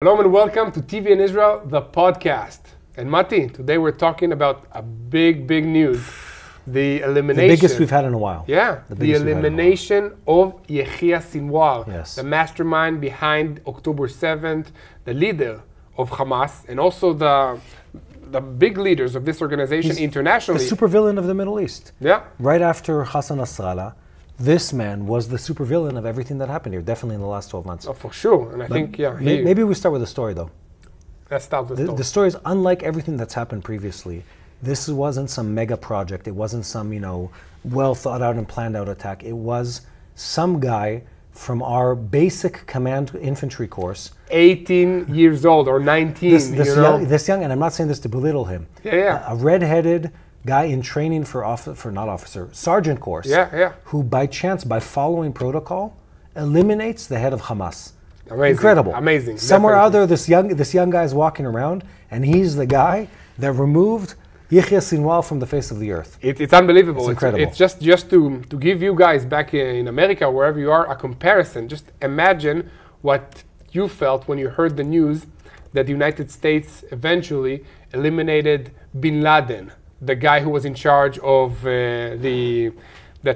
Hello and welcome to TBN Israel, the podcast. And Mati, today we're talking about a big news. The elimination. The biggest we've had in a while. Yeah, the elimination of Yahya Sinwar, yes. the mastermind behind October 7th, the leader of Hamas, and also the big leaders of this organization internationally. The supervillain of the Middle East. Yeah. Right after Hassan Nasrallah, this man was the supervillain of everything that happened here, definitely in the last 12 months. Oh, for sure. And I think, maybe we start with the story, though. Let's start with the story is unlike everything that's happened previously. This wasn't some mega project. It wasn't some, well thought out and planned out attack. It was some guy from our basic command infantry course. 18 years old or 19, this young, and I'm not saying this to belittle him. Yeah. A red-headed guy in training for sergeant course. Who by chance, by following protocol, eliminates the head of Hamas. Amazing. Incredible. Amazing. Somewhere out there, this young guy is walking around, and he's the guy that removed Yahya Sinwar from the face of the earth. It's unbelievable. It's incredible. It's just to give you guys back in America, wherever you are, a comparison. Just imagine what you felt when you heard the news that the United States eventually eliminated Bin Laden, the guy who was in charge of the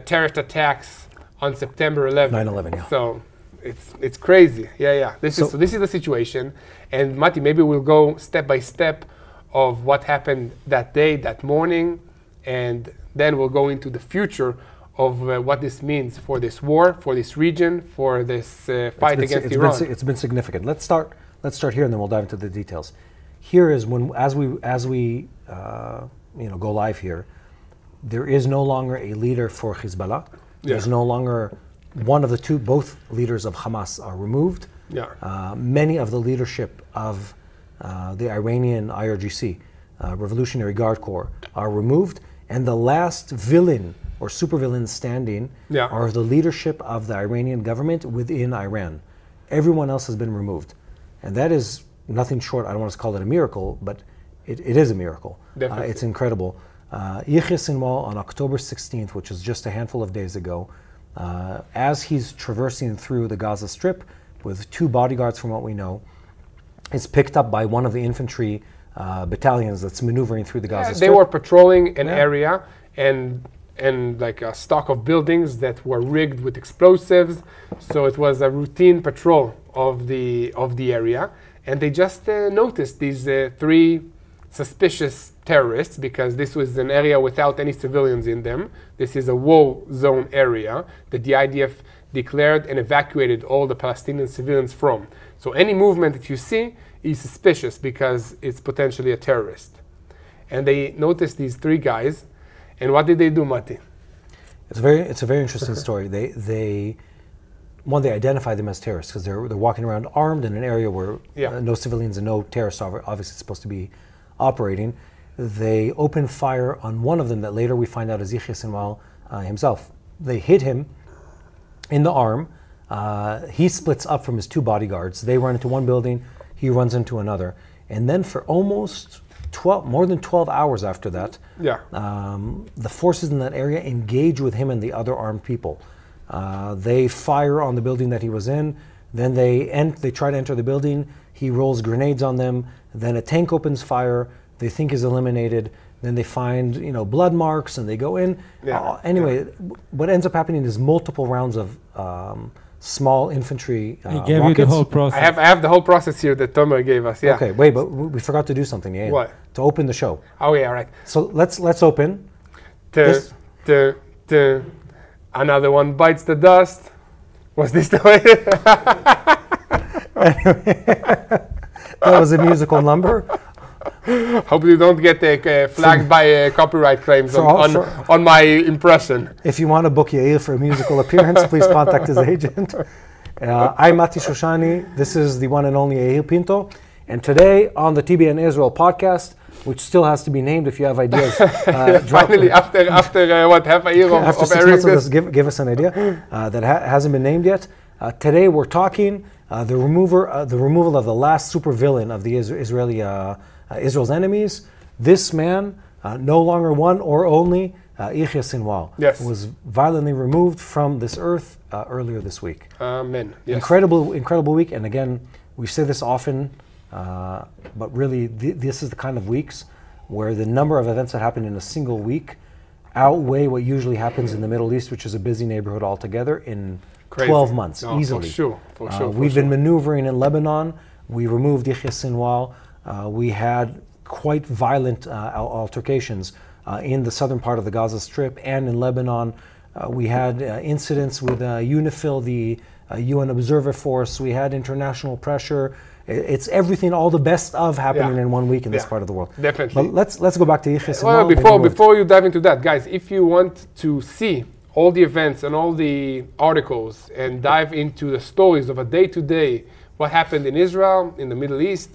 terrorist attacks on September 11th. 9/11, yeah. So it's crazy. Yeah. This is the situation. And Mati, maybe we'll go step by step of what happened that day, that morning, and then we'll go into the future of what this means for this war, for this region, for this fight against Iran. It's been significant. Let's start here, and then we'll dive into the details. Here is as we go live here. There is no longer a leader for Hezbollah. There's no longer one of the two. Both leaders of Hamas are removed. Many of the leadership of the Iranian IRGC, Revolutionary Guard Corps, are removed, and the last villain or supervillain standing are the leadership of the Iranian government within Iran. Everyone else has been removed, and that is nothing short. I don't want to call it a miracle, but it is a miracle. It's incredible. Yahya Sinwar on October 16th, which is just a handful of days ago, as he's traversing through the Gaza Strip with two bodyguards, from what we know, is picked up by one of the infantry battalions that's maneuvering through the Gaza Strip. They were patrolling an area and like a stock of buildings that were rigged with explosives. So it was a routine patrol of the area, and they just noticed these three suspicious terrorists, because this was an area without any civilians in them. This is a war zone area that the IDF declared and evacuated all the Palestinian civilians from. So any movement that you see is suspicious because it's potentially a terrorist. And they noticed these three guys, and what did they do, Mati? It's a very interesting story. They identify them as terrorists because they're walking around armed in an area where no civilians and no terrorists are obviously supposed to be operating. They open fire on one of them that later we find out is Yahya Sinwar himself. They hit him in the arm. He splits up from his two bodyguards. They run into one building, he runs into another. And then for almost more than 12 hours after that, the forces in that area engage with him and the other armed people. They fire on the building that he was in. Then they try to enter the building. He rolls grenades on them. Then a tank opens fire. They think he's eliminated. Then they find blood marks, and they go in. Anyway, what ends up happening is multiple rounds of small infantry He gave you the whole process. I have the whole process here that Tomer gave us. Yeah. Okay, wait, but we forgot to do something. Yeah. What? To open the show. Oh yeah, right. So let's open. Another one bites the dust. Was this the way? That was a musical number. Hope you don't get flagged by copyright claims on my impression. If you want to book Yair for a musical appearance, please contact his agent. I'm Shoshani. This is the one and only Yair Pinto. And today on the TBN Israel podcast, which still has to be named if you have ideas. Finally, after what, half a year after of 6 airing months this? of this, give us an idea that hasn't been named yet. Today we're talking the removal of the last supervillain of the Israel's enemies. This man, no longer one or only Yahya Sinwar, was violently removed from this earth earlier this week. Amen. Yes. Incredible week, and again, We say this often, but really this is the kind of weeks where the number of events that happen in a single week outweigh what usually happens in the Middle East, which is a busy neighborhood altogether, in 12 months, easily. For sure. We've been maneuvering in Lebanon. We removed Yahya Sinwar. We had quite violent altercations in the southern part of the Gaza Strip and in Lebanon. We had incidents with UNIFIL, the UN Observer Force. We had international pressure. It's everything, all the best of happening in 1 week in this part of the world. Definitely. But let's go back to Yahya Sinwar. Well, before you dive into that, guys, if you want to see all the events and all the articles and dive into the stories of a day-to-day, what happened in Israel, in the Middle East,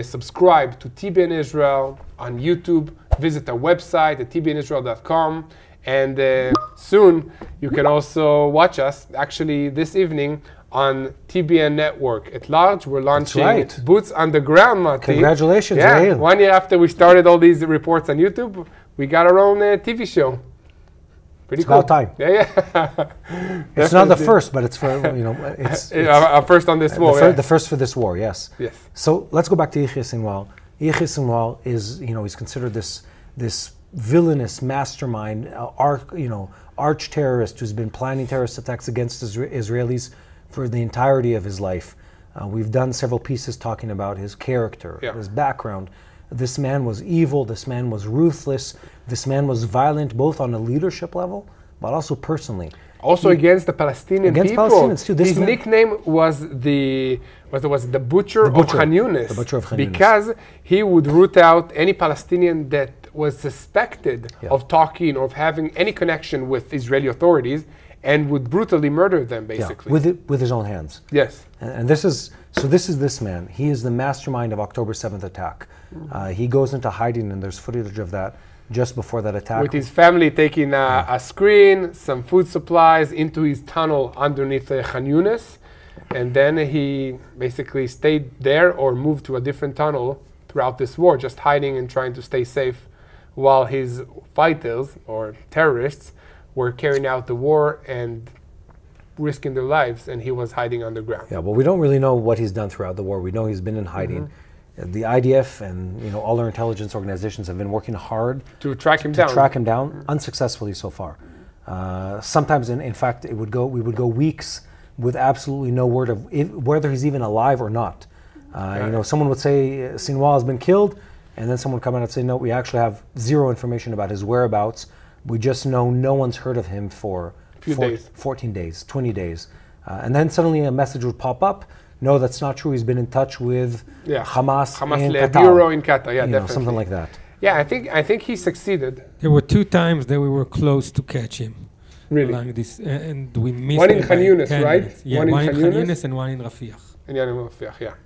subscribe to TBN Israel on YouTube. Visit our website at tbnisrael.com. And soon you can also watch us, actually this evening, on TBN Network at large. We're launching Boots on the Ground, Mati. Congratulations, Yair. 1 year after we started all these reports on YouTube, we got our own TV show. Pretty cool. About time. Yeah. It's not the first, but it's for, it's our first on this war. The first for this war, yes. Yes. So let's go back to Yahya Sinwar. Yahya Sinwar is, he's considered this villainous mastermind, arch terrorist who's been planning terrorist attacks against Israelis for the entirety of his life. We've done several pieces talking about his character, his background. This man was evil, this man was ruthless, this man was violent both on a leadership level, but also personally. Also against the Palestinian people. Against Palestinians too. His nickname was the Butcher of Khan Yunis. The Butcher of Khan Yunis. Because he would root out any Palestinian that was suspected of talking or of having any connection with Israeli authorities, and would brutally murder them, basically. With his own hands. Yes. And this is this man. He is the mastermind of October 7th attack. He goes into hiding, and there's footage of that just before that attack. With his family taking a screen, some food supplies into his tunnel underneath Khan Yunis. And then he basically stayed there or moved to a different tunnel throughout this war, just hiding and trying to stay safe while his fighters or terrorists were carrying out the war and risking their lives, and he was hiding underground. Yeah, well, we don't really know what he's done throughout the war. We know he's been in hiding. The IDF and all our intelligence organizations have been working hard to track him down. Unsuccessfully so far. Sometimes, in fact, we would go weeks with absolutely no word of whether he's even alive or not. Someone would say Sinwar has been killed, and then someone would come out and say, no, we actually have zero information about his whereabouts. We just know no one's heard of him for 14 days, 20 days. And then suddenly a message would pop up. No, that's not true. He's been in touch with Hamas in Qatar. Bureau in Qatar, definitely. Something like that. Yeah, I think he succeeded. There were 2 times that we were close to catch him. Really? Like this, and we missed one in Khan Yunis, right? Yeah, one in Khan Yunis and one in Rafiah.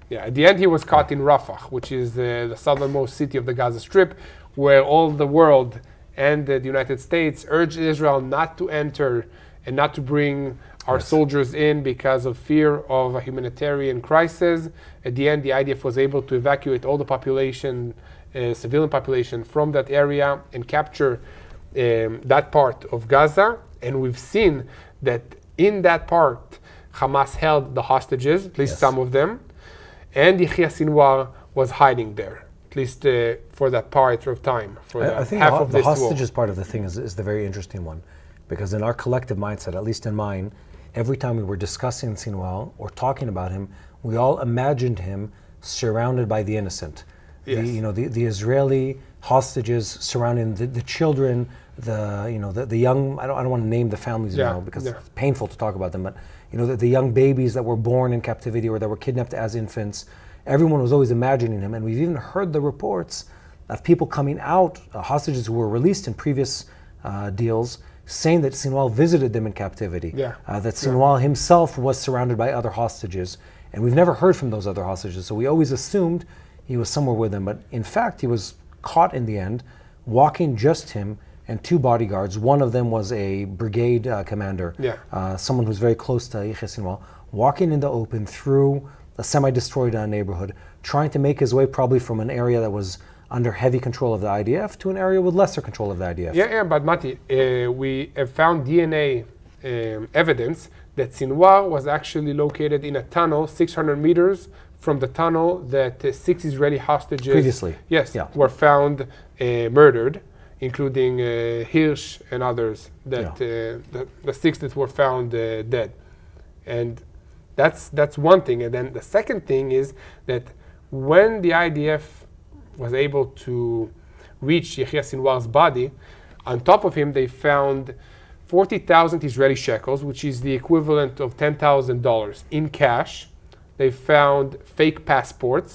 Yeah. At the end, he was caught in Rafah, which is the southernmost city of the Gaza Strip, where all the world and the United States urged Israel not to enter and not to bring our soldiers in because of fear of a humanitarian crisis. At the end, the IDF was able to evacuate all the population, civilian population, from that area and capture that part of Gaza. And we've seen that in that part, Hamas held the hostages, at least some of them, and Yahya Sinwar was hiding there, at least for that part of time, for I think half of the this war. hostages part of the thing is the very interesting one, because in our collective mindset, at least in mine, every time we were discussing Sinwar or talking about him, we all imagined him surrounded by the innocent. Yes. The Israeli hostages surrounding the children, the young. I don't want to name the families now because it's painful to talk about them, but the young babies that were born in captivity or that were kidnapped as infants. Everyone was always imagining him, and we've even heard the reports of people coming out, hostages who were released in previous deals, saying that Sinwar visited them in captivity. That Sinwar himself was surrounded by other hostages, and we've never heard from those other hostages. So we always assumed he was somewhere with them, but in fact he was caught in the end, walking just him and 2 bodyguards. One of them was a brigade commander, someone who's very close to Yahya Sinwar, walking in the open through a semi-destroyed neighborhood, trying to make his way probably from an area that was under heavy control of the IDF to an area with lesser control of the IDF. But Mati, we have found DNA evidence that Sinwar was actually located in a tunnel 600 meters from the tunnel that 6 Israeli hostages Previously. Yes, Yeah. were found murdered, including Hirsch and others, that the 6 that were found dead. And that's one thing. And then the second thing is that when the IDF was able to reach Yahya Sinwar's body, on top of him they found 40,000 Israeli shekels, which is the equivalent of $10,000 in cash. They found fake passports,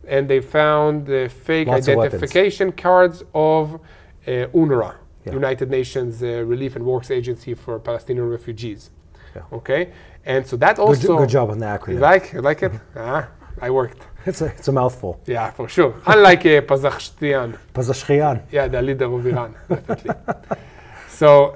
and they found fake identification cards of UNRWA, United Nations Relief and Works Agency for Palestinian Refugees. Okay, and so that also good job on the acronym. You like it? I worked. It's a mouthful. Yeah, for sure. Unlike Pazashkian. Pazashkian. Yeah, the leader of Iran, definitely. So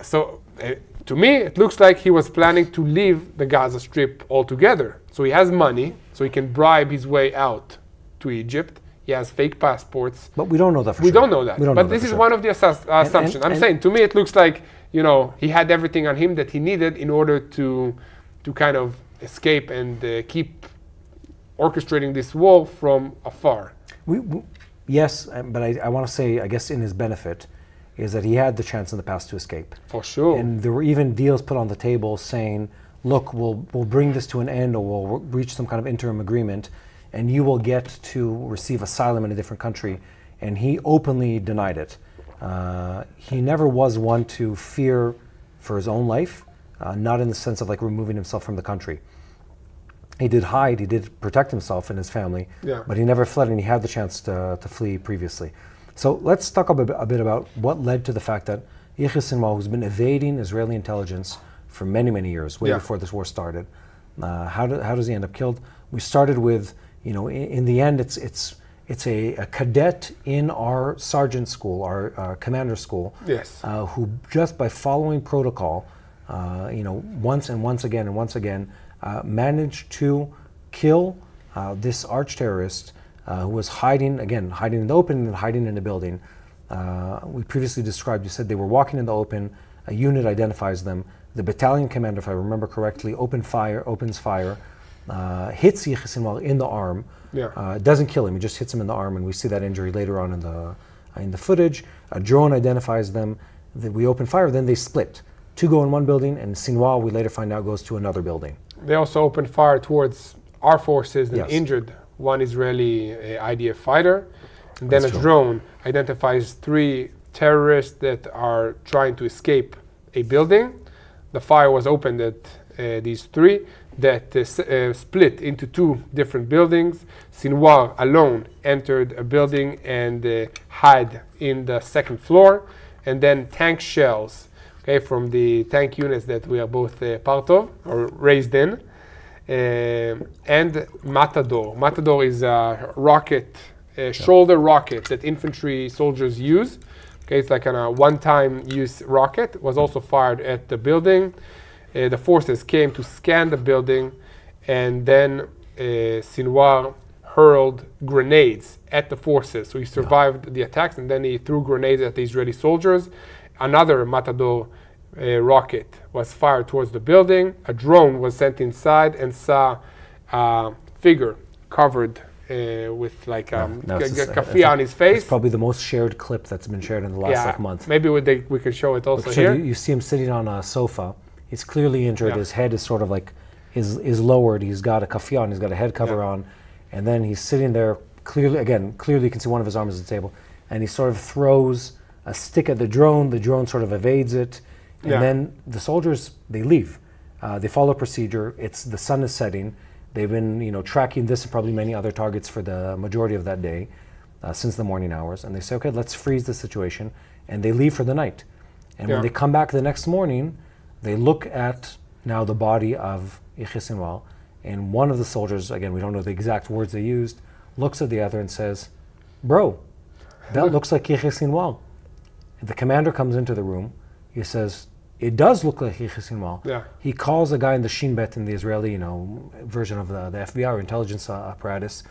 to me, it looks like he was planning to leave the Gaza Strip altogether. So he has money, so he can bribe his way out to Egypt. He has fake passports. But we don't know that for sure. We don't know that. But this is one of the assumptions. I'm saying, to me, it looks like, he had everything on him that he needed in order to kind of escape and keep orchestrating this war from afar. Yes, but I want to say, I guess in his benefit, is that he had the chance in the past to escape. For sure. And there were even deals put on the table saying, look, we'll bring this to an end, or we'll reach some kind of interim agreement, and you will get to receive asylum in a different country. And he openly denied it. He never was one to fear for his own life, not in the sense of like removing himself from the country. He did hide, he did protect himself and his family, but he never fled, and he had the chance to flee previously. So let's talk a bit about what led to the fact that Yahya Sinwar, who's been evading Israeli intelligence for many, many years, way before this war started, how does he end up killed? We started with, in the end, it's a cadet in our sergeant school, our commander school, who just by following protocol, once and once again, managed to kill this arch-terrorist who was hiding in the open and hiding in a building. We previously described, you said they were walking in the open, a unit identifies them, the battalion commander, if I remember correctly, opens fire, hits Yahya Sinwar in the arm, doesn't kill him, he just hits him in the arm, and we see that injury later on in the footage. A drone identifies them, we open fire, then they split. 2 go in one building, and Sinwar, we later find out, goes to another building. They also opened fire towards our forces and injured one Israeli IDF fighter. And then a drone identifies 3 terrorists that are trying to escape a building. The fire was opened at these 3 that split into 2 different buildings. Sinwar alone entered a building and hid in the 2nd floor. And then tank shells from the tank units that we are both part of or raised in. And Matador. Matador is a rocket, shoulder rocket that infantry soldiers use. It's like a one-time use rocket. It was also fired at the building. The forces came to scan the building, and then Sinwar hurled grenades at the forces. So he survived the attacks, and then he threw grenades at the Israeli soldiers. Another Matador rocket was fired towards the building. A drone was sent inside and saw a figure covered with like kafia on his face. It's probably the most shared clip that's been shared in the last month. Maybe we can show it also here. You see him sitting on a sofa. He's clearly injured. His head is sort of like is lowered. He's got a kafia on. He's got a head cover on, and then he's sitting there. Clearly you can see one of his arms at the table, and he sort of throws a stick at the drone. The drone sort of evades it. And then the soldiers, they leave. They follow procedure. The sun is setting. They've been, tracking this and probably many other targets for the majority of that day, since the morning hours. And they say, okay, let's freeze the situation. And they leave for the night. And when they come back the next morning, they look at now the body of Yahya Sinwar. And one of the soldiers, again, we don't know the exact words they used, looks at the other and says, bro, that looks like Yahya Sinwar. And the commander comes into the room. He says, it does look like Yahya Sinwar. He calls a guy in the Shin Bet, in the Israeli, version of the FBI or intelligence apparatus,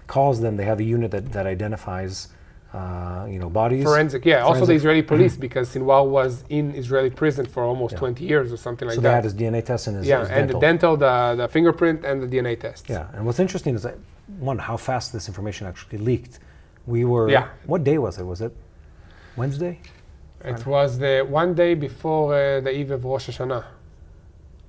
calls them. They have a unit that identifies bodies. Forensic, yeah. Also the Israeli police, because Sinwar was in Israeli prison for almost 20 years or something like that. So they had his DNA test and his and dental. the fingerprint and the DNA test. Yeah, and what's interesting is that, one, how fast this information actually leaked. We were, what day was it? Was it Wednesday? It was the one day before the eve of Rosh Hashanah.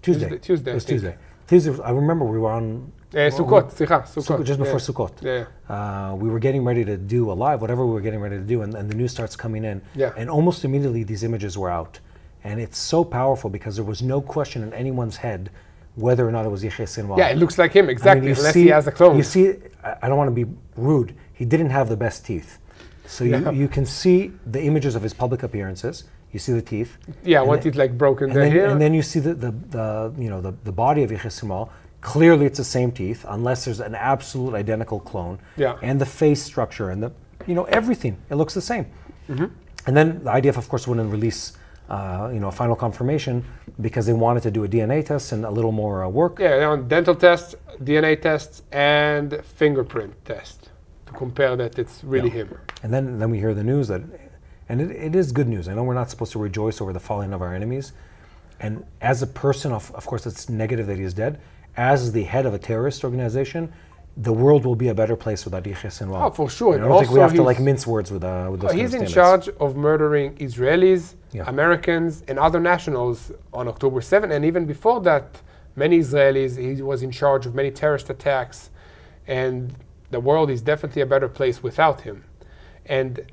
Tuesday. It was Tuesday. Tuesday, I remember we were on... Sukkot, just before Sukkot. We were getting ready to do a live, whatever we were getting ready to do, and the news starts coming in. And almost immediately these images were out. And it's so powerful because there was no question in anyone's head whether or not it was Yahya Sinwar. Yeah, it looks like him, exactly, unless he has a clone. You see, I don't want to be rude, he didn't have the best teeth. So you can see the images of his public appearances. You see the teeth. Yeah, one teeth like broken there. And then you see the body of Yahya Sinwar. Clearly, it's the same teeth, unless there's an absolute identical clone. Yeah. And the face structure and everything. It looks the same. And then the IDF, of course, wouldn't release a final confirmation because they wanted to do a DNA test and a little more work. Yeah, on dental tests, DNA tests, and fingerprint test to compare that it's really him. And then we hear the news that, and it is good news. I know we're not supposed to rejoice over the falling of our enemies. And as a person, of course, it's negative that he is dead. As the head of a terrorist organization, the world will be a better place without Yahya Sinwar. Oh, for sure. I don't think we have to mince words with those kind of He's in statements. charge of murdering Israelis, Americans, and other nationals on October 7th. And even before that, many Israelis, he was in charge of many terrorist attacks. And the world is definitely a better place without him. And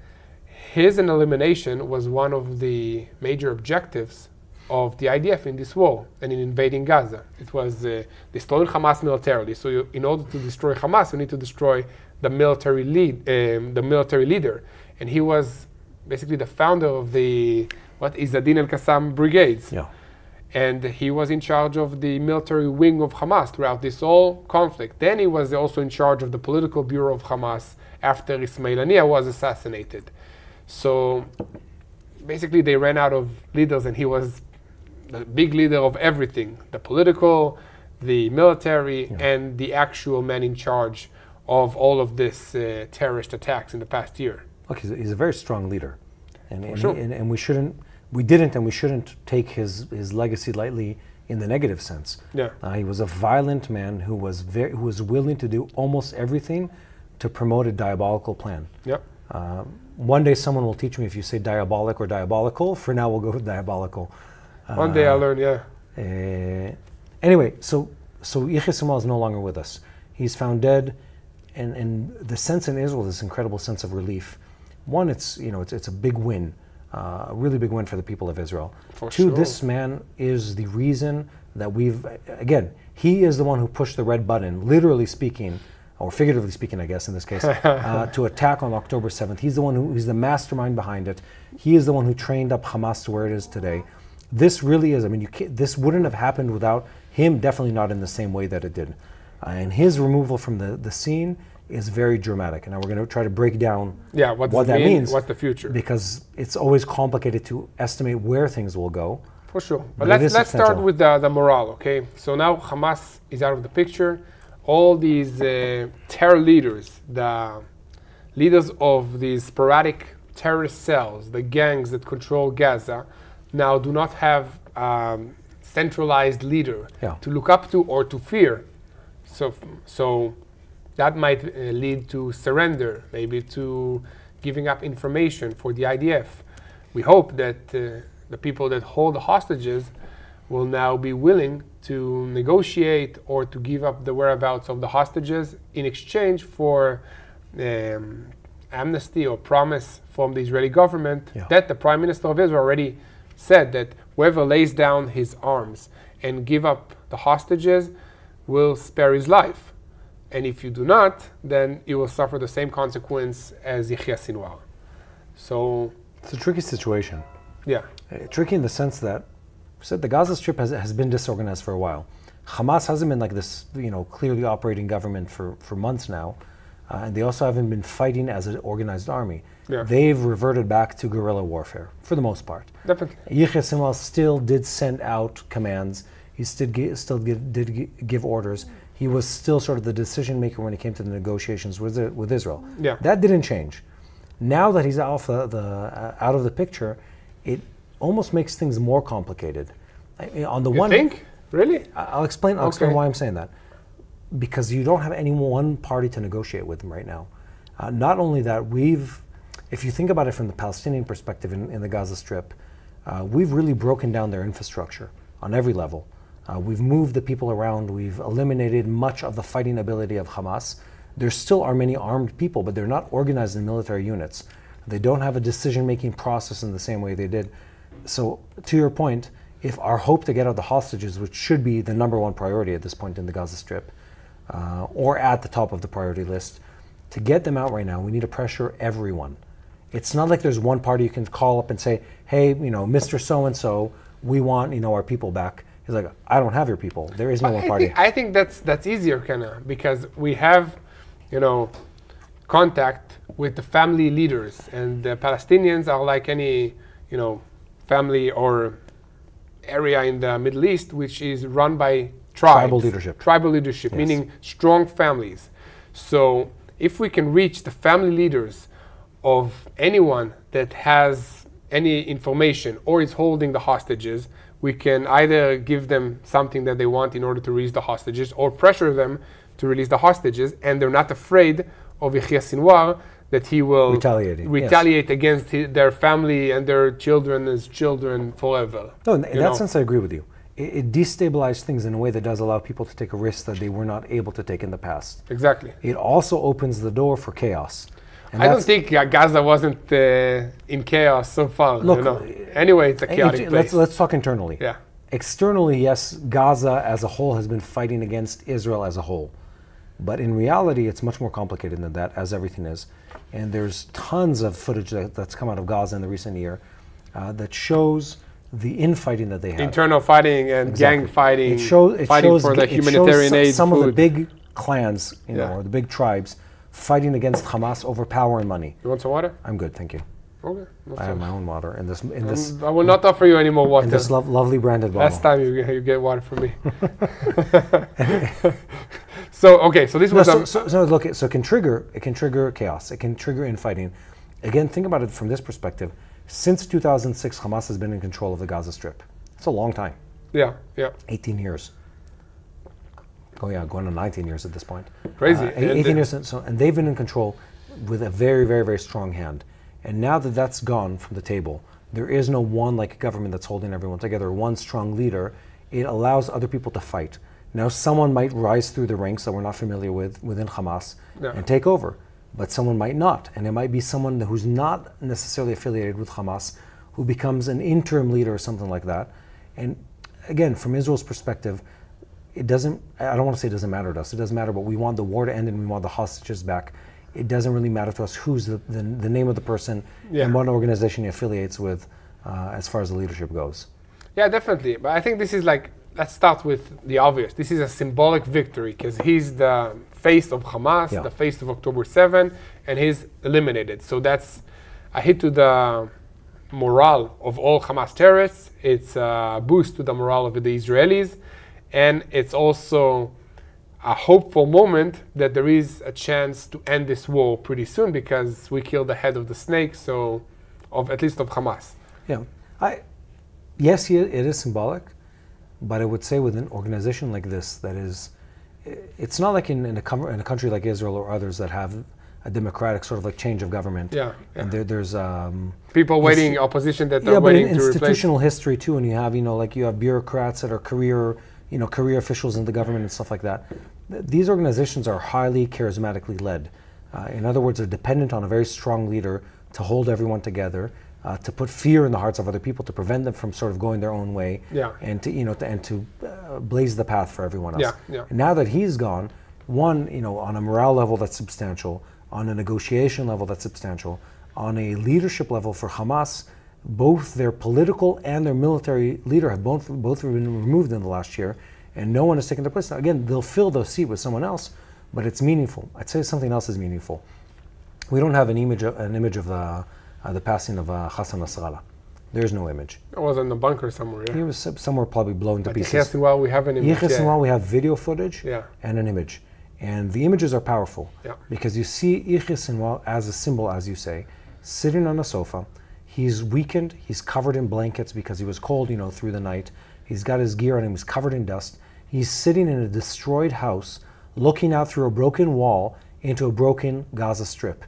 his elimination was one of the major objectives of the IDF in this war and in invading Gaza. It was destroying Hamas militarily. So in order to destroy Hamas, you need to destroy the military leader. And he was basically the founder of the Izzadin al-Qassam brigades. Yeah. And he was in charge of the military wing of Hamas throughout this whole conflict. Then he was also in charge of the political bureau of Hamas after Ismail Haniyeh was assassinated. So basically they ran out of leaders, and he was the big leader of everything, the political, the military, and the actual man in charge of all of this terrorist attacks in the past year. Look, he's a very strong leader. And we shouldn't take his legacy lightly in the negative sense. Yeah. He was a violent man who was willing to do almost everything to promote a diabolical plan. Yep. One day someone will teach me if you say diabolic or diabolical. For now, we'll go with diabolical. One day I'll learn, Anyway, so Yahya Sinwar is no longer with us. He's found dead, and the sense in Israel, this incredible sense of relief. One, it's a big win, a really big win for the people of Israel. Two, this man is the reason that he is the one who pushed the red button, literally speaking, or figuratively speaking, I guess in this case, to attack on October 7th. He's the one he's the mastermind behind it. He is the one who trained up Hamas to where it is today. This really is, this wouldn't have happened without him, definitely not in the same way that it did. And his removal from the scene is very dramatic. And now we're going to try to break down what that means. What's the future? Because it's always complicated to estimate where things will go. For sure. But let's start with the morale, okay? So now Hamas is out of the picture. All these terror leaders, the leaders of these sporadic terrorist cells, the gangs that control Gaza, now do not have centralized leader to look up to or to fear. So that might lead to surrender, maybe to giving up information for the IDF. We hope that the people that hold the hostages will now be willing to negotiate or to give up the whereabouts of the hostages in exchange for amnesty or promise from the Israeli government that the Prime Minister of Israel already said that whoever lays down his arms and give up the hostages will spare his life. And if you do not, then you will suffer the same consequence as Yahya Sinwar. So it's a tricky situation. Yeah. Tricky in the sense that the Gaza Strip has been disorganized for a while. Hamas hasn't been like this, clearly operating government for months now. And they also haven't been fighting as an organized army. Yeah. They've reverted back to guerrilla warfare, for the most part. Definitely. Yahya Sinwar still did send out commands. He still did give orders. He was still sort of the decision maker when it came to the negotiations with Israel. Yeah. That didn't change. Now that he's out of the picture, it almost makes things more complicated. On the you think? Really? I'll explain why I'm saying that. Because you don't have any one party to negotiate with right now. Not only that, if you think about it from the Palestinian perspective in the Gaza Strip, we've really broken down their infrastructure on every level. We've moved the people around. We've eliminated much of the fighting ability of Hamas. There still are many armed people, but they're not organized in military units. They don't have a decision-making process in the same way they did. So, to your point, if our hope to get out the hostages, which should be the #1 priority at this point in the Gaza Strip, or at the top of the priority list, to get them out right now, we need to pressure everyone. It's not like there's one party you can call up and say, hey, Mr. So-and-so, we want, our people back. He's like, I don't have your people. There is no one party. I think that's easier, kinda, because we have, contact with the family leaders, and the Palestinians are like any, family or area in the Middle East, which is run by tribal leadership, yes. Meaning strong families. So if we can reach the family leaders of anyone that has any information or is holding the hostages, we can either give them something that they want in order to release the hostages, or pressure them to release the hostages, and they're not afraid of Yahya Sinwar that he will retaliate against their family and their children's children forever. No, in that sense, I agree with you. It destabilizes things in a way that does allow people to take a risk that they were not able to take in the past. Exactly. It also opens the door for chaos. And I don't think Gaza wasn't in chaos so far. Look, anyway, it's a chaotic place. Let's talk internally. Yeah. Externally, yes, Gaza as a whole has been fighting against Israel as a whole. But in reality, it's much more complicated than that, as everything is. And there's tons of footage that's come out of Gaza in the recent year that shows the infighting that they have. Internal fighting and gang fighting, fighting for the humanitarian aid. Some of the big clans, or the big tribes, fighting against Hamas over power and money. You want some water? I'm good, thank you. Okay. I have my own water in this. I will not offer you any more water. In this lovely branded bottle. Last time you get water from me. So this was so it can trigger chaos. It can trigger infighting. Again, think about it from this perspective. Since 2006, Hamas has been in control of the Gaza Strip. It's a long time. Yeah. 18 years. Oh yeah, going on 19 years at this point. Crazy. 18 years, and they've been in control with a very, very, very strong hand. And now that that's gone from the table, there is no one government that's holding everyone together, one strong leader. It allows other people to fight. Now, someone might rise through the ranks that we're not familiar with within Hamas and take over, but someone might not. And it might be someone who's not necessarily affiliated with Hamas who becomes an interim leader or something like that. And again, from Israel's perspective, I don't want to say it doesn't matter to us. It doesn't matter, but we want the war to end and we want the hostages back. It doesn't really matter to us who's the name of the person and what organization he affiliates with as far as the leadership goes. Yeah, definitely. But I think this is let's start with the obvious. This is a symbolic victory because he's the face of Hamas, the face of October 7, and he's eliminated. So that's a hit to the morale of all Hamas terrorists. It's a boost to the morale of the Israelis. And it's also a hopeful moment that there is a chance to end this war pretty soon because we killed the head of the snake, at least of Hamas. Yeah. Yes, it is symbolic, but I would say with an organization like this, it's not like in a country like Israel or others that have a democratic sort of change of government. Yeah. And there's people waiting, opposition that are waiting to replace. Yeah, but institutional history too, and you have you have bureaucrats that are career officials in the government and stuff like that. These organizations are highly charismatically led. In other words, they're dependent on a very strong leader to hold everyone together, to put fear in the hearts of other people, to prevent them from sort of going their own way, and to blaze the path for everyone else. And now that he's gone, on a morale level that's substantial, on a negotiation level that's substantial, on a leadership level for Hamas, both their political and their military leader have both been removed in the last year, and no one has taken their place. Now, again, they'll fill those seats with someone else, but it's meaningful. I'd say something else is meaningful. We don't have an image of the passing of Hassan Nasrallah. There's no image. It was in the bunker somewhere. Yeah. He was somewhere probably blown to pieces. Yahya Sinwar, we have an image. Yahya Sinwar, we have video footage and an image. And the images are powerful because you see Yahya Sinwar as a symbol, as you say, sitting on a sofa. He's weakened. He's covered in blankets because he was cold, through the night. He's got his gear on him. He's covered in dust. He's sitting in a destroyed house, looking out through a broken wall into a broken Gaza Strip.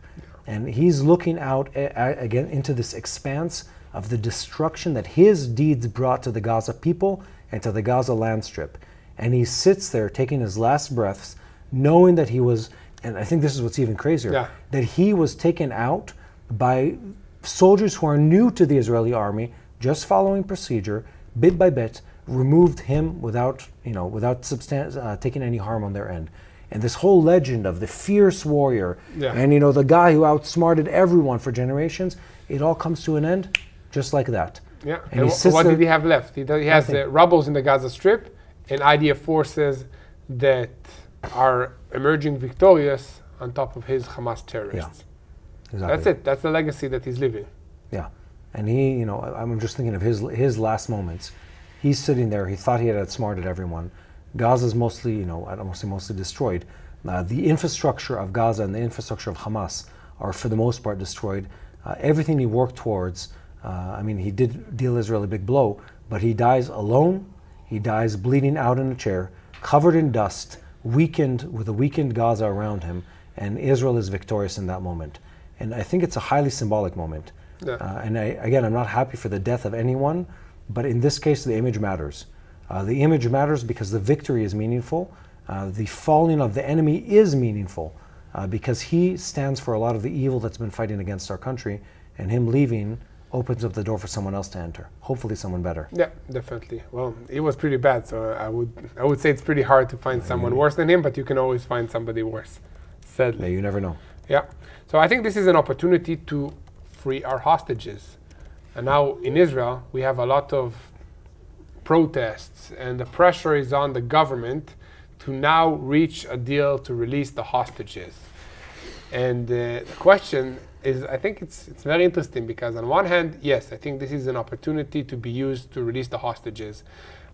And he's looking out again into this expanse of the destruction that his deeds brought to the Gaza people and to the Gaza land strip. And he sits there taking his last breaths, knowing that he was, and I think this is what's even crazier, that he was taken out by soldiers who are new to the Israeli army, just following procedure, bit by bit, removed him without taking any harm on their end. And this whole legend of the fierce warrior and the guy who outsmarted everyone for generations, it all comes to an end just like that. Yeah. And what did he have left? He has the rebels in the Gaza Strip and IDF forces that are emerging victorious on top of his Hamas terrorists. Yeah. Exactly. That's it. That's the legacy that he's living. Yeah. And he, I'm just thinking of his last moments. He's sitting there. He thought he had outsmarted everyone. Gaza's mostly, I don't want to say mostly destroyed. The infrastructure of Gaza and the infrastructure of Hamas are, for the most part, destroyed. Everything he worked towards, he did deal Israel a big blow, but he dies alone. He dies bleeding out in a chair, covered in dust, weakened, with a weakened Gaza around him, and Israel is victorious in that moment. And I think it's a highly symbolic moment. Yeah. I'm not happy for the death of anyone, but in this case, the image matters. The image matters because the victory is meaningful. The falling of the enemy is meaningful because he stands for a lot of the evil that's been fighting against our country, and him leaving opens up the door for someone else to enter. Hopefully someone better. Yeah, definitely. Well, it was pretty bad, so I would say it's pretty hard to find someone worse than him, but you can always find somebody worse, sadly. Yeah, you never know. Yeah. So I think this is an opportunity to free our hostages. And now in Israel, we have a lot of protests, and the pressure is on the government to now reach a deal to release the hostages. And the question is, I think it's very interesting because on one hand, yes, I think this is an opportunity to be used to release the hostages.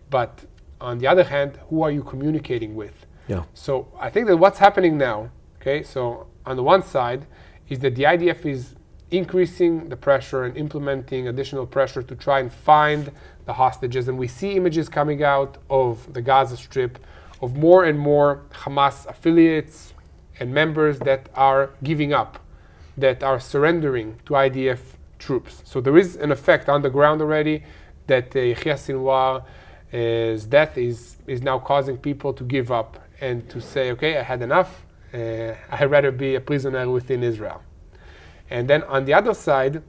But on the other hand, who are you communicating with? Yeah. So I think that what's happening now, okay, so on the one side is that the IDF is increasing the pressure and implementing additional pressure to try and find the hostages. And we see images coming out of the Gaza Strip of more and more Hamas affiliates and members that are giving up, that are surrendering to IDF troops. So there is an effect on the ground already that Yahya Sinwar's death is now causing people to give up and to say, okay, I had enough. I'd rather be a prisoner within Israel. And then on the other side,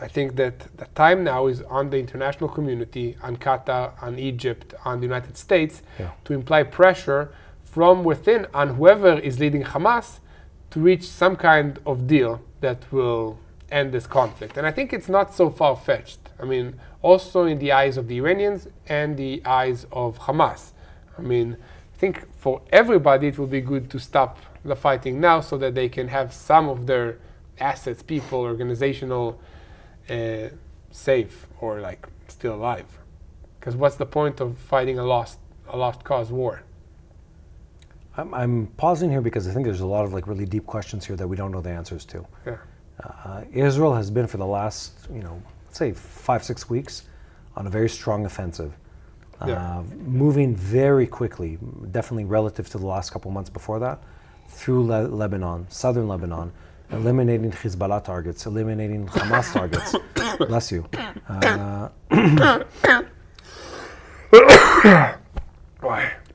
I think that the time now is on the international community, on Qatar, on Egypt, on the United States, to imply pressure from within on whoever is leading Hamas to reach some kind of deal that will end this conflict. And I think it's not so far-fetched. I mean, also in the eyes of the Iranians and the eyes of Hamas. I mean, I think for everybody it will be good to stop the fighting now so that they can have some of their assets, people, organizational safe or like still alive. Because what's the point of fighting a lost cause war? I'm pausing here because I think there's a lot of like really deep questions here that we don't know the answers to. Yeah. Israel has been for the last, let's say 5-6 weeks on a very strong offensive. Moving very quickly, definitely relative to the last couple months before that, through Lebanon, southern Lebanon, eliminating Hezbollah targets, eliminating Hamas targets. Bless you.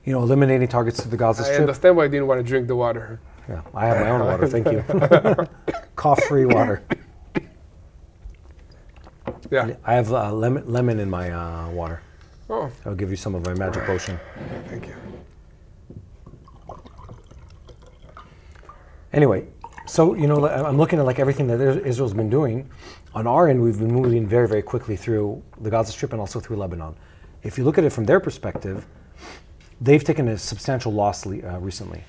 Eliminating targets to the Gaza Strip. I understand why I didn't want to drink the water. Yeah, I have my own water, thank you. Cough-free water. Yeah. I have lemon in my water. Oh. I'll give you some of my magic potion. Thank you. Anyway, so, I'm looking at like everything that Israel's been doing. On our end, we've been moving very, very quickly through the Gaza Strip and also through Lebanon. If you look at it from their perspective, they've taken a substantial loss recently.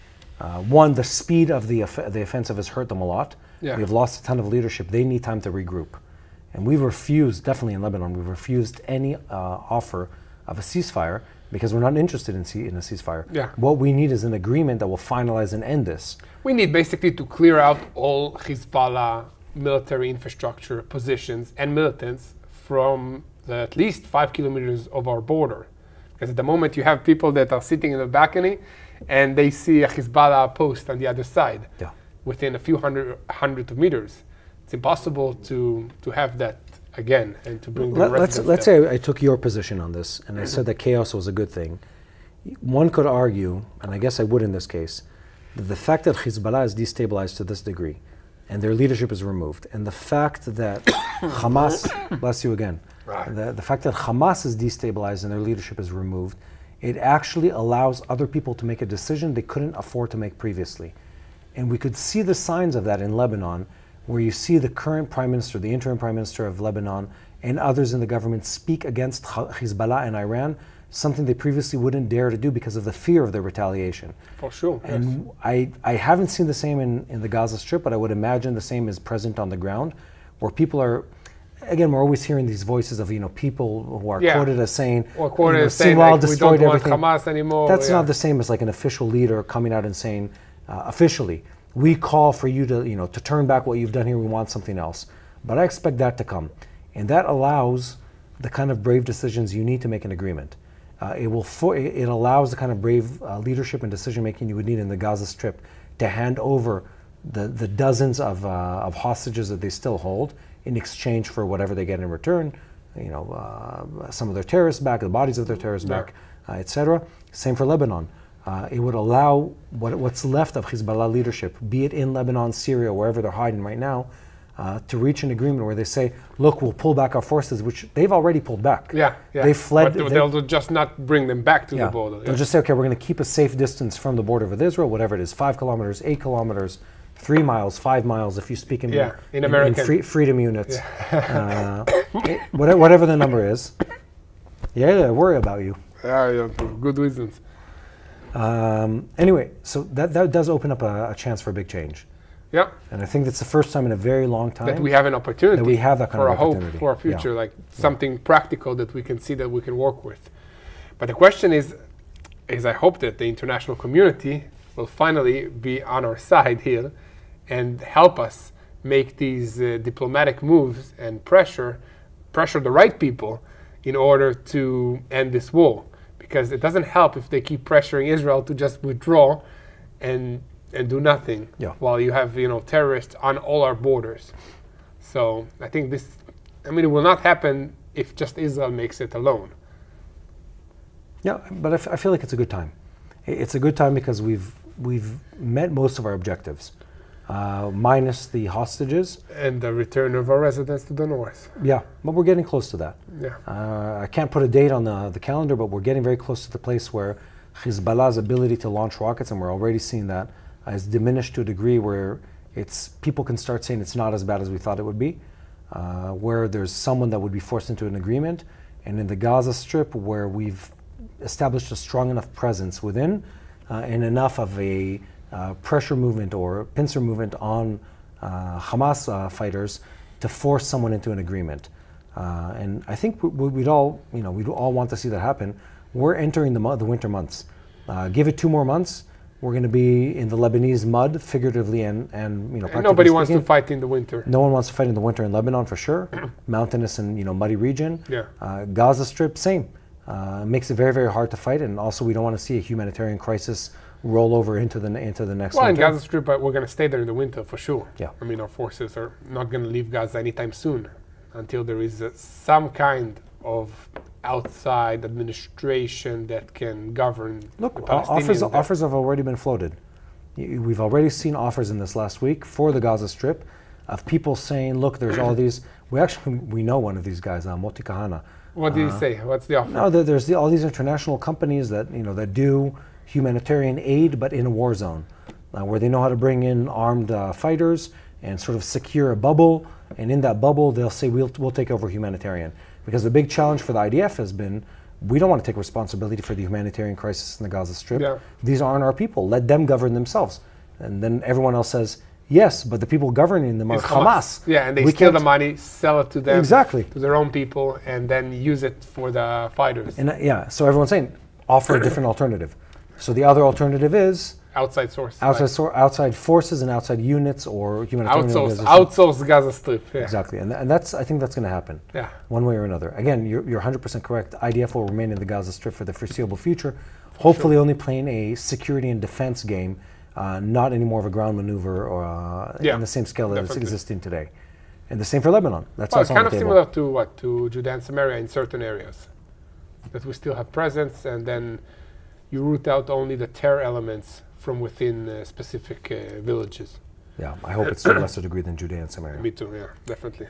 One, the speed of the offensive has hurt them a lot. Yeah. They've lost a ton of leadership. They need time to regroup. And we've refused, definitely in Lebanon, we've refused any offer of a ceasefire because we're not interested in a ceasefire. Yeah. What we need is an agreement that will finalize and end this. We need basically to clear out all Hezbollah military infrastructure positions and militants from at least 5 kilometers of our border. Because at the moment you have people that are sitting in the balcony and they see a Hezbollah post on the other side within a few hundred of meters. It's impossible to have that again and to bring the residents. Let's say I took your position on this and I said that chaos was a good thing. One could argue, and I guess I would in this case, that the fact that Hezbollah is destabilized to this degree and their leadership is removed, and the fact that Hamas, bless you again, the fact that Hamas is destabilized and their leadership is removed, it actually allows other people to make a decision they couldn't afford to make previously. And we could see the signs of that in Lebanon, where you see the current prime minister, the interim prime minister of Lebanon, and others in the government speak against Hezbollah and Iran, something they previously wouldn't dare to do because of the fear of their retaliation. For sure. And yes. I haven't seen the same in the Gaza Strip, but I would imagine the same is present on the ground, where people are, again, we're always hearing these voices of, people who are quoted as saying, Sinwar like, destroyed we don't everything. Want Hamas anymore. That's not the same as like an official leader coming out and saying, officially, we call for you to turn back what you've done here, we want something else. But I expect that to come. And that allows the kind of brave decisions you need to make an agreement. It allows the kind of brave leadership and decision making you would need in the Gaza Strip to hand over the dozens of hostages that they still hold in exchange for whatever they get in return. Some of their terrorists back, the bodies of their terrorists back, etc. Same for Lebanon. It would allow what's left of Hezbollah leadership, be it in Lebanon, Syria, wherever they're hiding right now, to reach an agreement where they say, look, we'll pull back our forces, which they've already pulled back. They fled. But they'll just not bring them back to the border. They'll just say, okay, we're going to keep a safe distance from the border with Israel, whatever it is, 5 kilometers, 8 kilometers, 3 miles, 5 miles, if you speak in American freedom units. Whatever the number is. I worry about you. For good reasons. Anyway, so that does open up a chance for a big change. And I think that's the first time in a very long time that we have an opportunity, that we have that kind for of a hope opportunity. For a future, like something practical that we can see that we can work with. But the question is I hope that the international community will finally be on our side here and help us make these diplomatic moves and pressure the right people in order to end this war. Because it doesn't help if they keep pressuring Israel to just withdraw and do nothing while you have terrorists on all our borders. So I think it will not happen if just Israel makes it alone. But I feel like it's a good time. It's a good time because we've met most of our objectives, minus the hostages and the return of our residents to the north. But we're getting close to that. I can't put a date on the calendar, but we're getting very close to the place where Hezbollah's ability to launch rockets, and we're already seeing that, is diminished to a degree where people can start saying it's not as bad as we thought it would be, where there's someone that would be forced into an agreement, and in the Gaza Strip where we've established a strong enough presence within and enough of a pressure movement or pincer movement on Hamas fighters to force someone into an agreement. And I think we'd all want to see that happen. We're entering the winter months. Give it 2 more months, we're going to be in the Lebanese mud, figuratively and practically nobody speaking. wants to fight in the winter. No one wants to fight in the winter in Lebanon for sure. Mountainous and muddy region. Gaza Strip, same. Makes it very, very hard to fight, and also we don't want to see a humanitarian crisis roll over into the next winter. Well, in Gaza Strip, we're going to stay there in the winter for sure. Our forces are not going to leave Gaza anytime soon until there is some kind of outside administration that can govern. Look, offers have already been floated. We've already seen offers in this last week for the Gaza Strip of people saying, look, there's all these. We know one of these guys, Moti Kahana. What did he say? What's the offer? No, there's all these international companies that that do humanitarian aid, but in a war zone, where they know how to bring in armed fighters and sort of secure a bubble. And in that bubble, they'll say, we'll take over humanitarian. Because the big challenge for the IDF has been, we don't want to take responsibility for the humanitarian crisis in the Gaza Strip. These aren't our people. Let them govern themselves. And then everyone else says, yes, but the people governing them are Hamas. And they steal the money, sell it to them, to their own people, and then use it for the fighters. And so everyone's saying, offer a different alternative. So the other alternative is outside source. Outside forces and outside units or humanitarian organizations. Outsource Gaza Strip. Yeah. Exactly, and that's I think that's going to happen. Yeah. One way or another. Again, you're 100% correct. IDF will remain in the Gaza Strip for the foreseeable future, hopefully only playing a security and defense game, not any more of a ground maneuver or in the same scale that it's existing today. And the same for Lebanon. That's also kind of similar to Judea and Samaria in certain areas, that we still have presence, and then you root out only the terror elements from within specific villages. Yeah, I hope it's to a lesser degree than Judea and Samaria. Me too, yeah, definitely.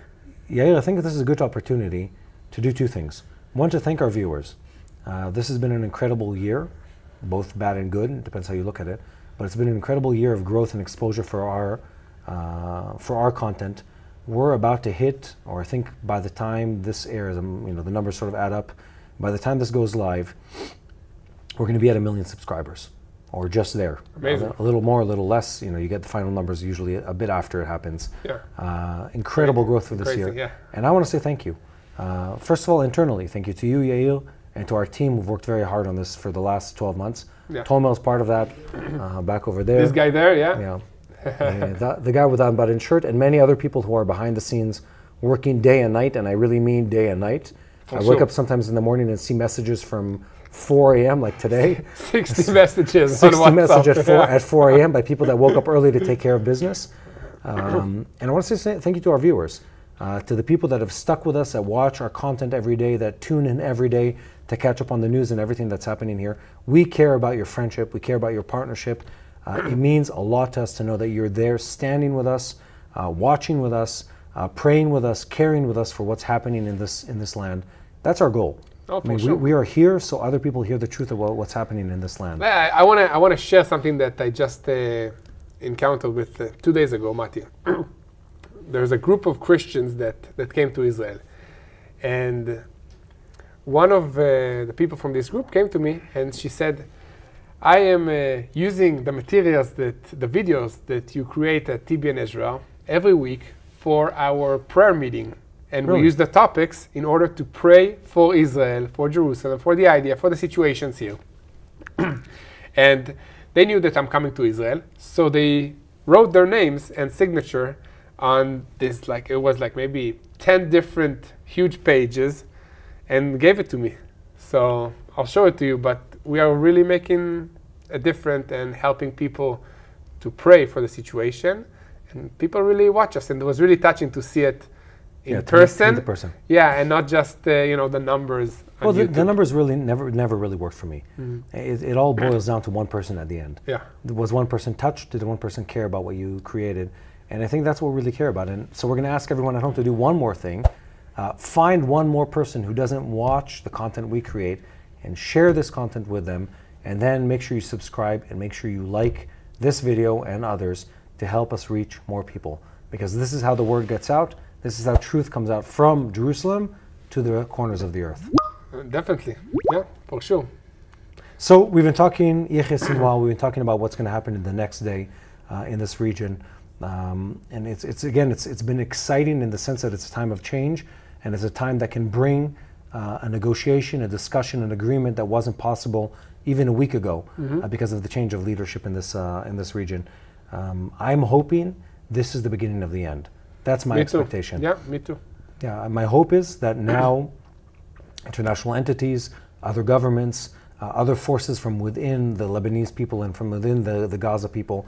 Yair, I think this is a good opportunity to do two things. One, to thank our viewers. This has been an incredible year, both bad and good, it depends how you look at it, but it's been an incredible year of growth and exposure for our content. We're about to hit, or I think by the time this airs, the numbers sort of add up, by the time this goes live, we're going to be at 1 million subscribers, or just there. Amazing. A little more, a little less. You get the final numbers usually a bit after it happens. Yeah. Incredible growth for this year. Yeah. And I want to say thank you. First of all, internally, thank you to you, Yair, and to our team who've worked very hard on this for the last 12 months. Yeah. Tomel's part of that, back over there. This guy there, yeah? Yeah. The guy with that button shirt, and many other people who are behind the scenes working day and night, and I really mean day and night. I wake up sometimes in the morning and see messages from 4 a.m. like today. 60 messages 60 on messages WhatsApp. at 4 a.m. by people that woke up early to take care of business. And I want to say thank you to our viewers, to the people that have stuck with us, that watch our content every day, that tune in every day to catch up on the news and everything that's happening here. We care about your friendship. We care about your partnership. It means a lot to us to know that you're there standing with us, watching with us, praying with us, caring with us for what's happening in this land. That's our goal. Oh, for sure. We are here so other people hear the truth about what's happening in this land. I want to share something that I just encountered with 2 days ago, Mati. There's a group of Christians that came to Israel. And one of the people from this group came to me and she said, I am using the materials, the videos that you create at TBN Israel every week for our prayer meeting. And we use the topics in order to pray for Israel, for Jerusalem, for the IDF, for the situations here. And they knew that I'm coming to Israel, so they wrote their names and signature on this, it was maybe 10 different huge pages, and gave it to me. So I'll show it to you, but we are really making a difference and helping people to pray for the situation. And people really watch us, and it was really touching to see it in person. The person. Yeah, and not just the numbers. Well, the numbers really never really worked for me. It all boils down to one person at the end. Yeah. Was one person touched? Did one person care about what you created? And I think that's what we really care about. And so we're going to ask everyone at home to do one more thing. Find one more person who doesn't watch the content we create and share this content with them. And then make sure you subscribe and make sure you like this video and others to help us reach more people. Because this is how the word gets out. This is how truth comes out from Jerusalem to the corners of the earth. Definitely. Yeah, for sure. So we've been talking, Yahya Sinwar, we've been talking about what's going to happen in the next day in this region. And it's been exciting in the sense that it's a time of change, and it's a time that can bring a negotiation, a discussion, an agreement that wasn't possible even a week ago because of the change of leadership in this region. I'm hoping this is the beginning of the end. That's my expectation. Yeah, me too. Yeah, my hope is that now international entities, other governments, other forces from within the Lebanese people and from within the Gaza people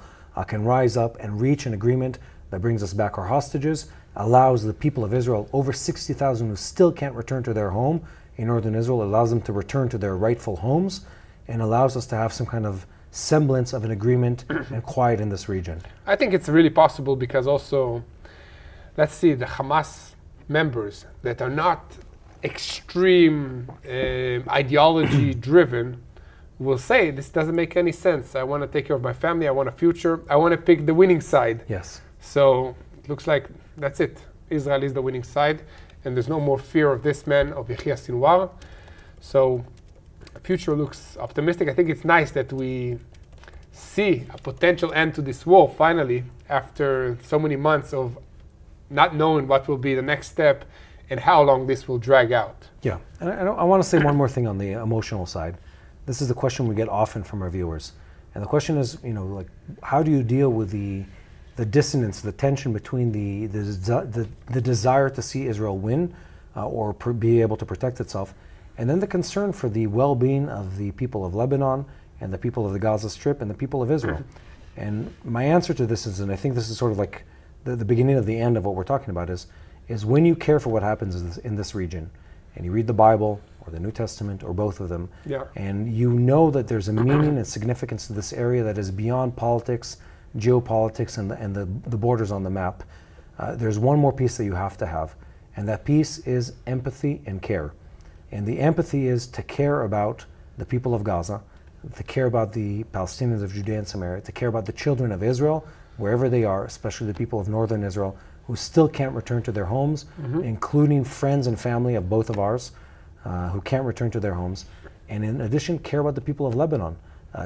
can rise up and reach an agreement that brings us back our hostages, allows the people of Israel, over 60,000 who still can't return to their home in northern Israel, allows them to return to their rightful homes, and allows us to have some kind of semblance of an agreement and quiet in this region. I think it's really possible because also, let's see, the Hamas members that are not extreme ideology driven will say, this doesn't make any sense. I want to take care of my family. I want a future. I want to pick the winning side. Yes. So it looks like that's it. Israel is the winning side, and there's no more fear of this man, of Yahya Sinwar. So the future looks optimistic. I think it's nice that we see a potential end to this war finally after so many months of not knowing what will be the next step and how long this will drag out. Yeah, and I want to say one more thing on the emotional side. This is a question we get often from our viewers. And the question is, like, how do you deal with the dissonance, the tension between the desire to see Israel win or be able to protect itself, and then the concern for the well-being of the people of Lebanon and the people of the Gaza Strip and the people of Israel? And my answer to this is, and I think this is sort of like the beginning of the end of what we're talking about, is when you care for what happens in this region, and you read the Bible or the New Testament or both of them, and you know that there's a meaning and significance to this area that is beyond politics, geopolitics, and the borders on the map, there's one more piece that you have to have, and that piece is empathy and care. And the empathy is to care about the people of Gaza, to care about the Palestinians of Judea and Samaria, to care about the children of Israel, wherever they are, especially the people of northern Israel, who still can't return to their homes, including friends and family of both of ours, who can't return to their homes. And in addition, care about the people of Lebanon,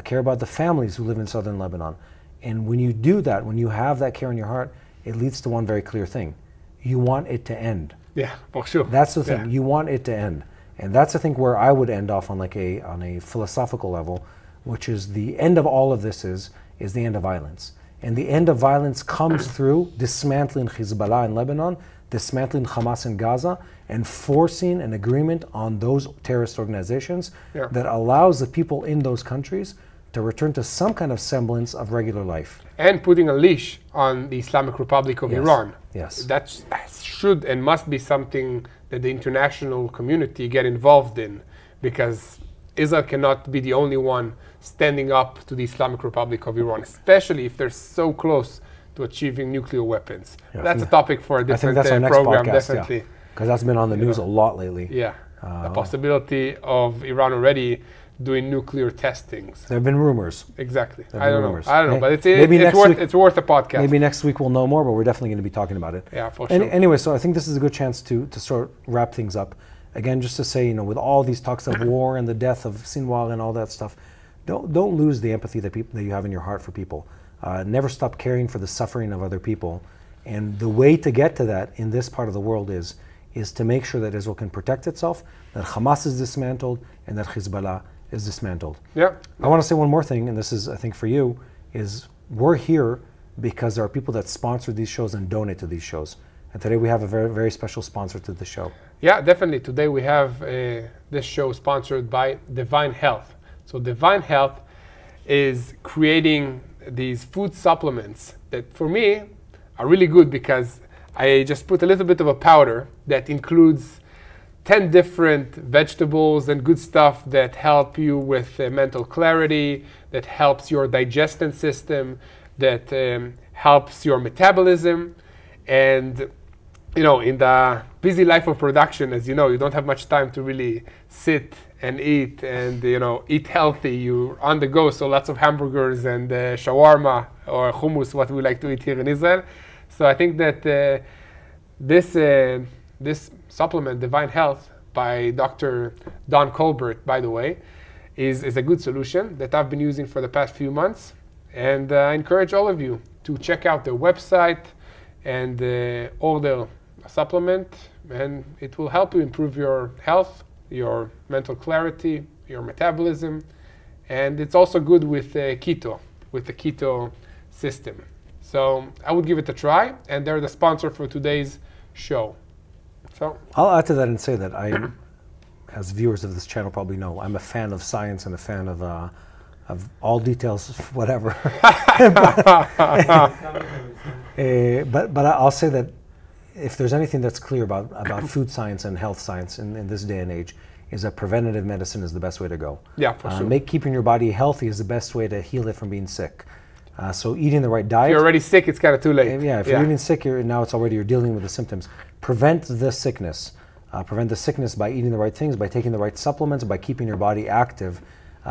care about the families who live in southern Lebanon. And when you do that, when you have that care in your heart, it leads to one very clear thing. You want it to end. Yeah, for sure. That's the thing. You want it to end. And that's, I think, where I would end off on a philosophical level, which is the end of all of this is the end of violence. And the end of violence comes through dismantling Hezbollah in Lebanon, dismantling Hamas in Gaza, and forcing an agreement on those terrorist organizations that allows the people in those countries to return to some kind of semblance of regular life. And putting a leash on the Islamic Republic of Iran. Yes. That should and must be something that the international community get involved in, because Israel cannot be the only one standing up to the Islamic Republic of Iran, especially if they're so close to achieving nuclear weapons. That's a topic for a different program, definitely. Because that's been on the news a lot lately. Yeah, the possibility of Iran already doing nuclear testings. There have been rumors. Exactly. I don't know, but it's worth a podcast. Maybe next week we'll know more, but we're definitely going to be talking about it. Yeah, for sure. Anyway, so I think this is a good chance to sort of wrap things up. Again, just to say, with all these talks of war and the death of Sinwar and all that stuff, don't lose the empathy that you have in your heart for people. Never stop caring for the suffering of other people. And the way to get to that in this part of the world is to make sure that Israel can protect itself, that Hamas is dismantled, and that Hezbollah is dismantled. Yeah. I want to say one more thing, and this is, I think, for you, is we're here because there are people that sponsor these shows and donate to these shows. And today we have a very, very special sponsor to the show. Yeah, definitely. Today we have this show sponsored by Divine Health. So Divine Health is creating these food supplements that, for me, are really good, because I just put a little bit of a powder that includes 10 different vegetables and good stuff that help you with mental clarity, that helps your digestion system, that helps your metabolism. And in the busy life of production, as you know, you don't have much time to really sit and eat and eat healthy. You're on the go, so lots of hamburgers and shawarma or hummus, what we like to eat here in Israel. So I think that this supplement, Divine Health, by Dr. Don Colbert, by the way, is a good solution that I've been using for the past few months. And I encourage all of you to check out their website and order a supplement, and it will help you improve your health, your mental clarity, your metabolism. And it's also good with keto, with the keto system. So I would give it a try, and they're the sponsor for today's show. So I'll add to that and say that I, as viewers of this channel probably know, I'm a fan of science and a fan of all details, whatever. But I'll say that if there's anything that's clear about food science and health science in this day and age, is that preventative medicine is the best way to go. Yeah, for sure. Keeping your body healthy is the best way to heal it from being sick. So eating the right diet. If you're already sick, it's kind of too late. If you're eating sick, now it's already, you're dealing with the symptoms. Prevent the sickness. Prevent the sickness by eating the right things, by taking the right supplements, by keeping your body active,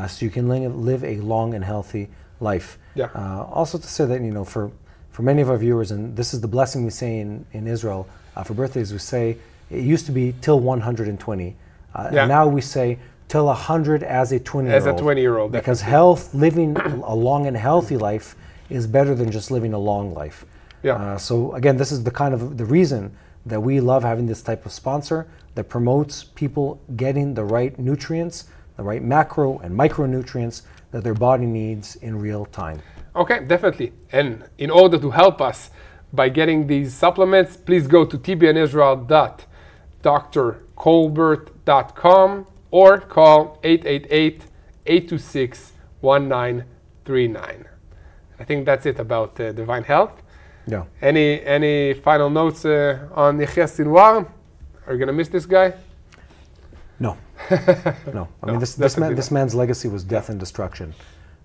so you can live a long and healthy life. Yeah. Also to say that, for many of our viewers, and this is the blessing we say in Israel, for birthdays we say, it used to be till 120. And now we say till 100 as a 20-year-old. As a 20-year-old. Because living a long and healthy life is better than just living a long life. Yeah. So again, this is the reason that we love having this type of sponsor that promotes people getting the right nutrients, the right macro and micronutrients that their body needs in real time. Okay, definitely. And in order to help us by getting these supplements, please go to tbnisrael.drcolbert.com or call 888-826-1939. I think that's it about Divine Health. Yeah. Any final notes on Yahya Sinwar? Are you going to miss this guy? No. No. I mean, this man's legacy was death and destruction.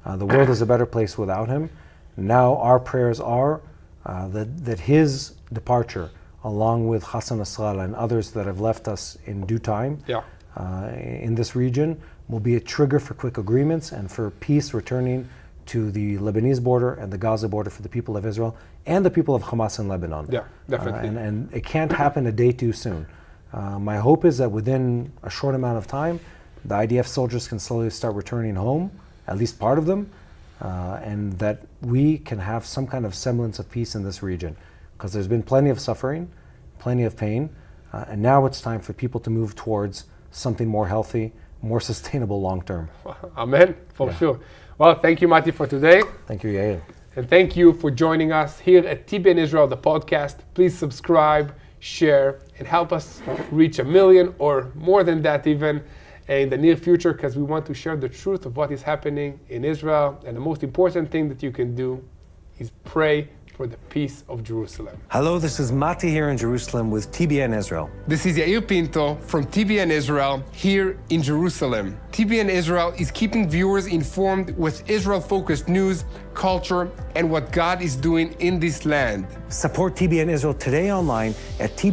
The world is a better place without him. Now our prayers are that his departure, along with Hassan Nasrallah and others that have left us in due time in this region, will be a trigger for quick agreements and for peace returning to the Lebanese border and the Gaza border for the people of Israel and the people of Hamas in Lebanon. Yeah, definitely. And it can't happen a day too soon. My hope is that within a short amount of time, the IDF soldiers can slowly start returning home, at least part of them, and that we can have some kind of semblance of peace in this region. Because there's been plenty of suffering, plenty of pain, and now it's time for people to move towards something more healthy, more sustainable long term. Amen, for sure. Well, thank you, Mati, for today. Thank you, Yair. And thank you for joining us here at TBN Israel, the podcast. Please subscribe, share, and help us reach 1 million or more than that even in the near future, because we want to share the truth of what is happening in Israel. And the most important thing that you can do is pray for the peace of Jerusalem. Hello, this is Mati here in Jerusalem with TBN Israel. This is Yair Pinto from TBN Israel here in Jerusalem. TBN Israel is keeping viewers informed with Israel-focused news, culture, and what God is doing in this land. Support TBN Israel today online at TBN.